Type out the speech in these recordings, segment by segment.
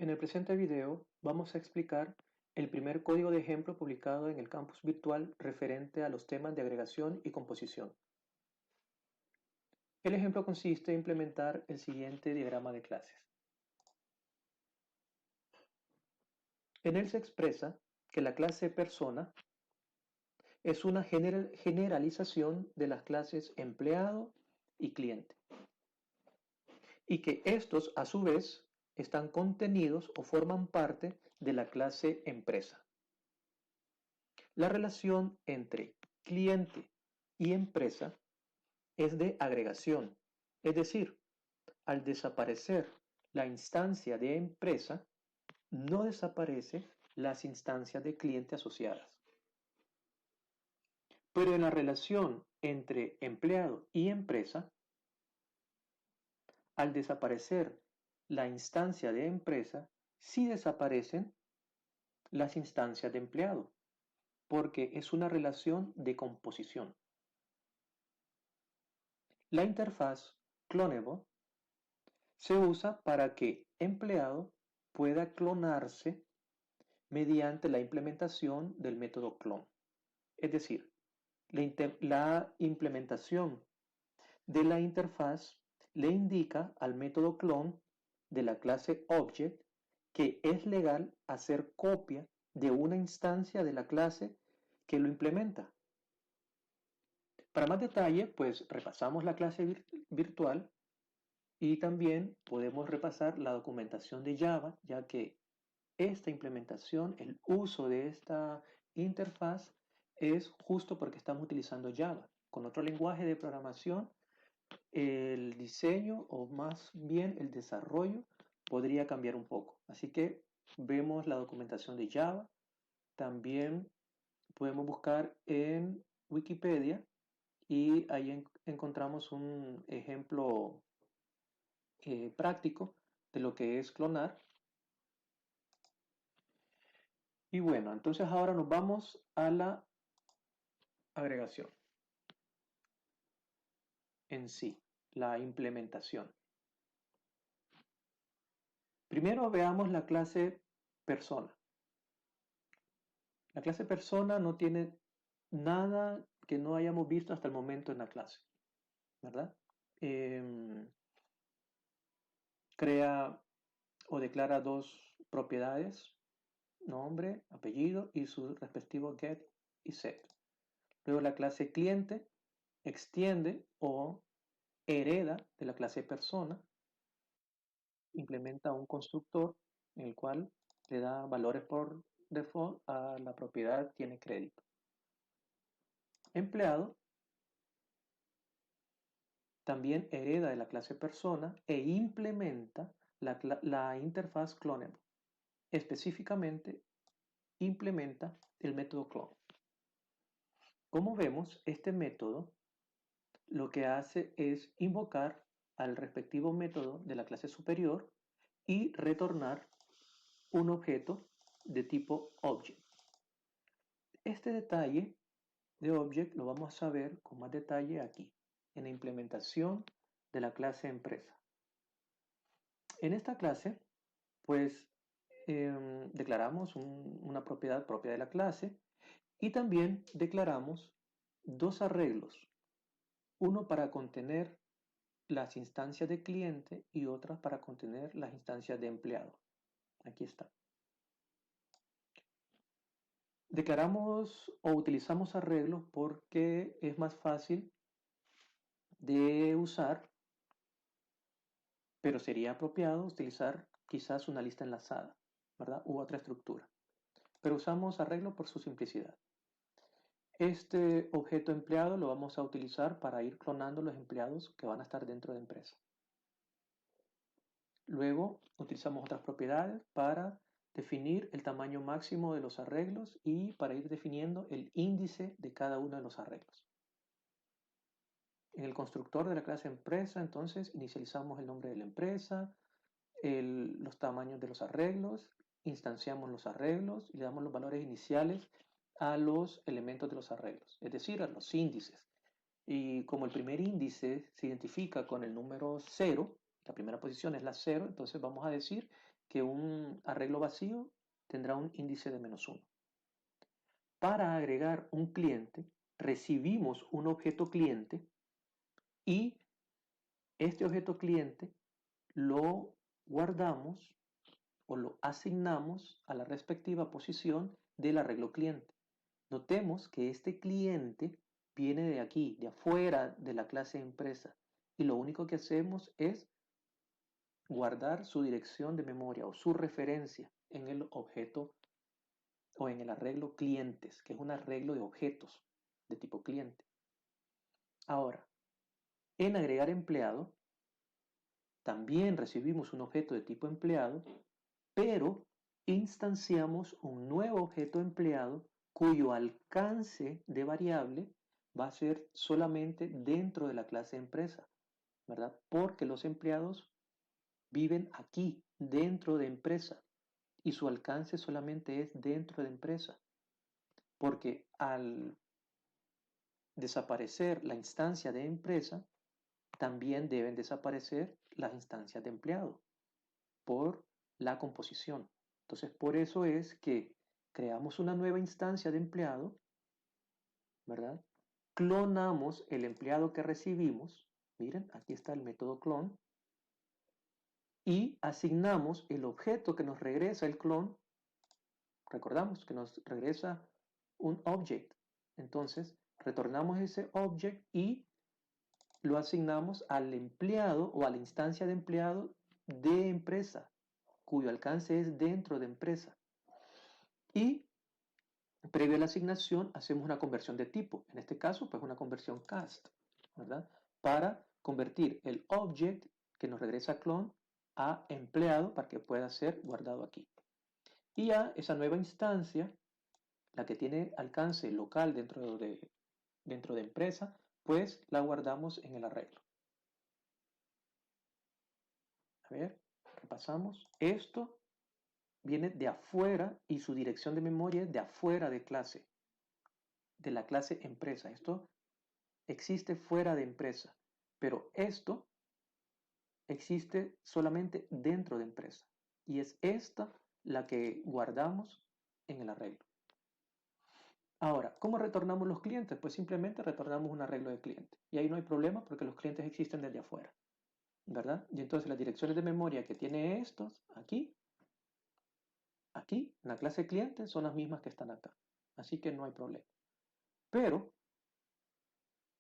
En el presente video vamos a explicar el primer código de ejemplo publicado en el campus virtual referente a los temas de agregación y composición. El ejemplo consiste en implementar el siguiente diagrama de clases. En él se expresa que la clase persona es una generalización de las clases empleado y cliente, y que estos a su vez están contenidos o forman parte de la clase empresa. La relación entre cliente y empresa es de agregación, es decir, al desaparecer la instancia de empresa, no desaparecen las instancias de cliente asociadas. Pero en la relación entre empleado y empresa, al desaparecer la instancia de empresa, sí desaparecen las instancias de empleado, porque es una relación de composición. La interfaz Clonable se usa para que empleado pueda clonarse mediante la implementación del método clone. Es decir, la implementación de la interfaz le indica al método clone de la clase object que es legal hacer copia de una instancia de la clase que lo implementa. Para más detalle, pues repasamos la clase virtual y también podemos repasar la documentación de Java, ya que esta implementación, el uso de esta interfaz es justo porque estamos utilizando Java. Con otro lenguaje de programación, el diseño o más bien el desarrollo podría cambiar un poco. Así que vemos la documentación de Java. También podemos buscar en Wikipedia y ahí encontramos un ejemplo práctico de lo que es clonar. Y bueno, entonces ahora nos vamos a la agregación en sí, la implementación. Primero veamos la clase persona. La clase persona no tiene nada que no hayamos visto hasta el momento en la clase, ¿verdad? Crea o declara dos propiedades, nombre, apellido y su respectivo get y set. Luego la clase cliente extiende o hereda de la clase persona, implementa un constructor en el cual le da valores por default a la propiedad tiene crédito. Empleado también hereda de la clase persona e implementa la interfaz clonable. Específicamente implementa el método clone. Como vemos, este método lo que hace es invocar al respectivo método de la clase superior y retornar un objeto de tipo object. Este detalle de object lo vamos a ver con más detalle aquí, en la implementación de la clase empresa. En esta clase, pues, declaramos una propiedad propia de la clase y también declaramos dos arreglos, uno para contener las instancias de cliente y otra para contener las instancias de empleado. Aquí está. Declaramos o utilizamos arreglos porque es más fácil de usar, pero sería apropiado utilizar quizás una lista enlazada, ¿verdad? U otra estructura. Pero usamos arreglo por su simplicidad. Este objeto empleado lo vamos a utilizar para ir clonando los empleados que van a estar dentro de la empresa. Luego utilizamos otras propiedades para definir el tamaño máximo de los arreglos y para ir definiendo el índice de cada uno de los arreglos. En el constructor de la clase empresa, entonces, inicializamos el nombre de la empresa, los tamaños de los arreglos, instanciamos los arreglos y le damos los valores iniciales a los elementos de los arreglos, es decir, a los índices. Y como el primer índice se identifica con el número 0, la primera posición es la 0, entonces vamos a decir que un arreglo vacío tendrá un índice de -1. Para agregar un cliente, recibimos un objeto cliente y este objeto cliente lo guardamos o lo asignamos a la respectiva posición del arreglo cliente. Notemos que este cliente viene de aquí, de afuera de la clase empresa, y lo único que hacemos es guardar su dirección de memoria o su referencia en el objeto o en el arreglo clientes, que es un arreglo de objetos de tipo cliente. Ahora, en agregar empleado, también recibimos un objeto de tipo empleado, pero instanciamos un nuevo objeto empleado cuyo alcance de variable va a ser solamente dentro de la clase empresa, ¿verdad? Porque los empleados viven aquí, dentro de empresa, y su alcance solamente es dentro de empresa, porque al desaparecer la instancia de empresa, también deben desaparecer las instancias de empleado por la composición. Entonces, por eso es que creamos una nueva instancia de empleado, ¿verdad? Clonamos el empleado que recibimos, miren, aquí está el método clon, y asignamos el objeto que nos regresa el clon, recordamos que nos regresa un object, entonces retornamos ese object y lo asignamos al empleado o a la instancia de empleado de empresa, cuyo alcance es dentro de empresa. Y previo a la asignación hacemos una conversión de tipo, en este caso pues una conversión cast, ¿verdad? Para convertir el object que nos regresa clone a empleado para que pueda ser guardado aquí. Y ya esa nueva instancia, la que tiene alcance local dentro de empresa, pues la guardamos en el arreglo. A ver, repasamos. Esto viene de afuera y su dirección de memoria es de afuera de clase, de la clase empresa. Esto existe fuera de empresa, pero esto existe solamente dentro de empresa. Y es esta la que guardamos en el arreglo. Ahora, ¿cómo retornamos los clientes? Pues simplemente retornamos un arreglo de cliente. Y ahí no hay problema porque los clientes existen desde afuera, ¿verdad? Y entonces las direcciones de memoria que tiene estos aquí, en la clase cliente, son las mismas que están acá. Así que no hay problema. Pero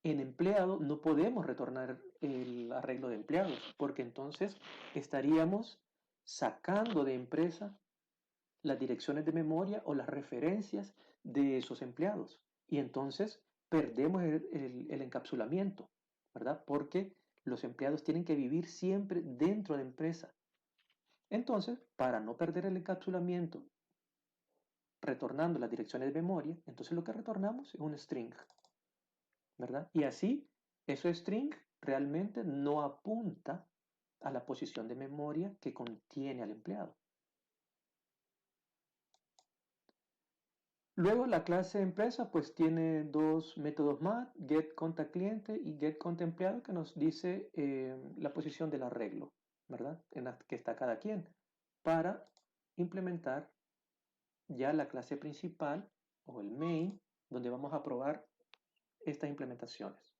en empleado no podemos retornar el arreglo de empleados porque entonces estaríamos sacando de empresa las direcciones de memoria o las referencias de esos empleados. Y entonces perdemos el encapsulamiento, ¿verdad? Porque los empleados tienen que vivir siempre dentro de empresa. Entonces, para no perder el encapsulamiento, retornando las direcciones de memoria, entonces lo que retornamos es un string, ¿verdad? Y así, ese string realmente no apunta a la posición de memoria que contiene al empleado. Luego la clase empresa pues tiene dos métodos más, getContactCliente y getContEmpleado, que nos dice la posición del arreglo, ¿verdad? En la que está cada quien, para implementar ya la clase principal o el main, donde vamos a probar estas implementaciones.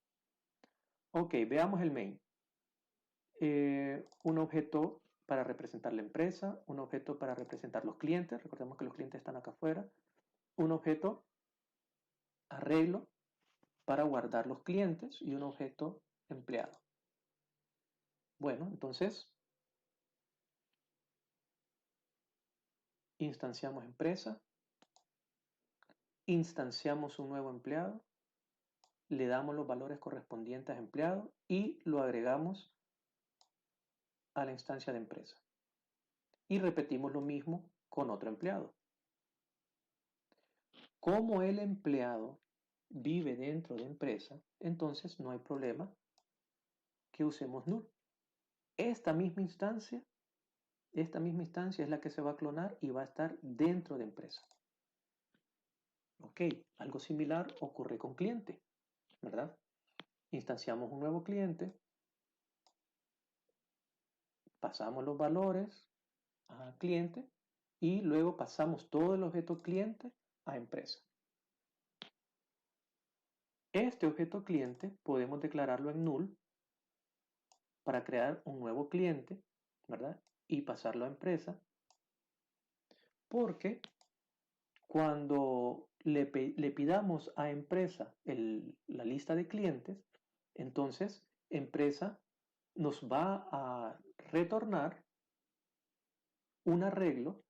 Ok, veamos el main. Un objeto para representar la empresa, un objeto para representar los clientes, recordemos que los clientes están acá afuera, un objeto arreglo para guardar los clientes y un objeto empleado. Bueno, entonces instanciamos empresa, instanciamos un nuevo empleado, le damos los valores correspondientes a empleado y lo agregamos a la instancia de empresa. Y repetimos lo mismo con otro empleado. Como el empleado vive dentro de empresa, entonces no hay problema que usemos null. Esta misma instancia es la que se va a clonar y va a estar dentro de empresa. Ok, algo similar ocurre con cliente, ¿verdad? Instanciamos un nuevo cliente, pasamos los valores a cliente y luego pasamos todo el objeto cliente a empresa. Este objeto cliente podemos declararlo en null para crear un nuevo cliente, ¿verdad? Y pasarlo a empresa, porque cuando le pidamos a empresa la lista de clientes, entonces empresa nos va a retornar un arreglo,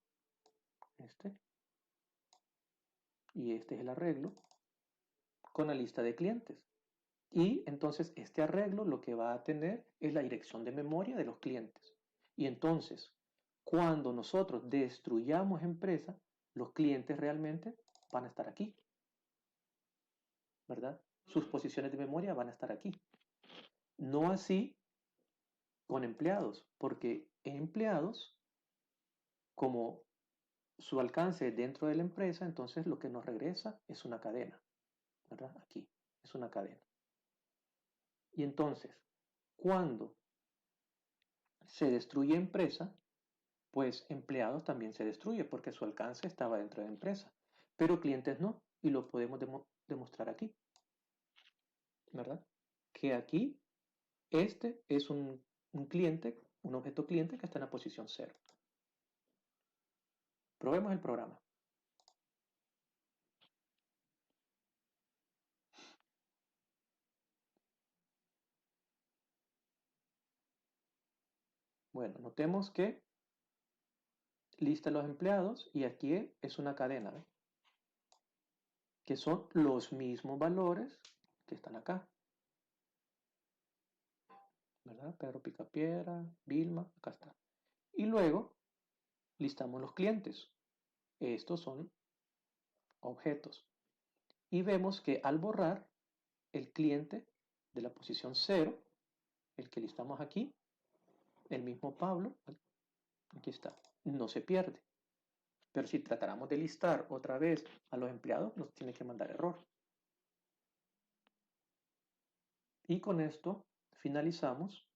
este, y este es el arreglo, con la lista de clientes. Y entonces este arreglo lo que va a tener es la dirección de memoria de los clientes. Y entonces, cuando nosotros destruyamos empresa, los clientes realmente van a estar aquí, ¿verdad? Sus posiciones de memoria van a estar aquí. No así con empleados, porque empleados, como su alcance dentro de la empresa, entonces lo que nos regresa es una cadena, ¿verdad? Aquí, es una cadena. Y entonces, cuando se destruye empresa, pues empleados también se destruye porque su alcance estaba dentro de la empresa, pero clientes no, y lo podemos demostrar aquí, ¿verdad? Que aquí este es un cliente, un objeto cliente que está en la posición 0. Probemos el programa. Bueno, notemos que lista los empleados y aquí es una cadena, ¿eh? Que son los mismos valores que están acá, ¿verdad? Pedro Picapiedra, Vilma, acá está. Y luego listamos los clientes. Estos son objetos. Y vemos que al borrar el cliente de la posición 0, el que listamos aquí, el mismo Pablo, aquí está, no se pierde. Pero si tratáramos de listar otra vez a los empleados, nos tiene que mandar error. Y con esto finalizamos.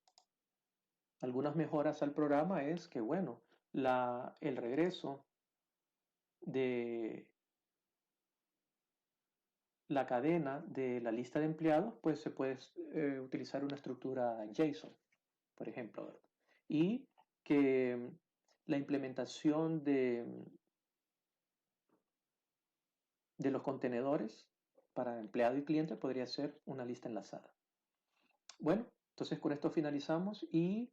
Algunas mejoras al programa es que, bueno, el regreso de la cadena de la lista de empleados, pues se puede utilizar una estructura JSON, por ejemplo, ¿verdad? Y que la implementación de los contenedores para empleado y cliente podría ser una lista enlazada. Bueno, entonces con esto finalizamos y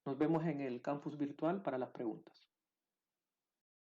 nos vemos en el campus virtual para las preguntas.